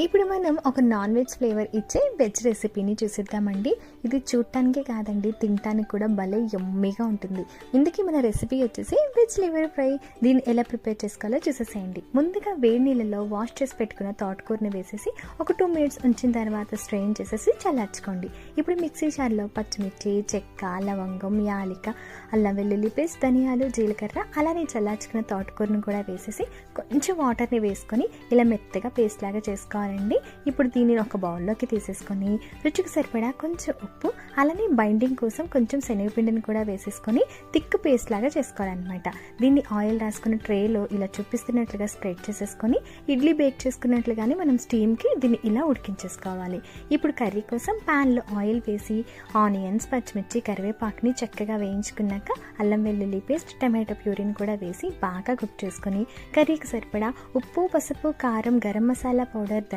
ఇప్పుడు మనం ఒక నాన్ వెజ్ ఫ్లేవర్ ఇచ్చే వెజ్ రెసిపీని చూసిద్దామండి. ఇది చూడటానికే కాదండి, తినటానికి కూడా భలే యమ్మీగా ఉంటుంది. ఇందుకే మన రెసిపీ వచ్చేసి వెజ్ లివర్ ఫ్రై. దీన్ని ఎలా ప్రిపేర్ చేసుకోవాలో చూసేసేయండి. ముందుగా వేడి నీళ్ళలో వాష్ చేసి పెట్టుకున్న తోటకూరని వేసేసి ఒక 2 మినిట్స్ ఉంచిన తర్వాత స్ట్రెయిన్ చేసేసి చల్లార్చుకోండి. ఇప్పుడు మిక్సీ జార్లో పచ్చిమిర్చి, చెక్క, లవంగం, యాలిక, అల్లం వెల్లుల్లి పేస్ట్, ధనియాలు, జీలకర్ర, అలానే చల్లార్చుకున్న తోటకూరను కూడా వేసేసి కొంచెం వాటర్ని వేసుకొని ఇలా మెత్తగా పేస్ట్ లాగా చేసుకోవాలండి. ఇప్పుడు దీనిని ఒక బౌల్లోకి తీసేసుకొని రుచికి సరిపడా కొంచెం ఉప్పు, అలానే బైండింగ్ కోసం కొంచెం శనగపిండిని కూడా వేసేసుకొని థిక్ పేస్ట్ లాగా చేసుకోవాలన్నమాట. దీన్ని ఆయిల్ రాసుకున్న ట్రేలో ఇలా చూపిస్తున్నట్లుగా స్ప్రెడ్ చేసేసుకొని ఇడ్లీ బేక్ చేసుకున్నట్లుగానే మనం స్టీమ్కి దీన్ని ఇలా ఉడికించేసుకోవాలి. ఇప్పుడు కర్రీ కోసం ప్యాన్లో ఆయిల్ వేసి ఆనియన్స్, పచ్చిమిర్చి, కరివేపాకుని చక్కగా వేయించుకున్నాక అల్లం వెల్లుల్లి పేస్ట్, టమాటో ప్యూరీని కూడా వేసి బాగా కుక్ చేసుకొని కర్రీకి సరిపడా ఉప్పు, పసుపు, కారం, గరం మసాలా పౌడర్,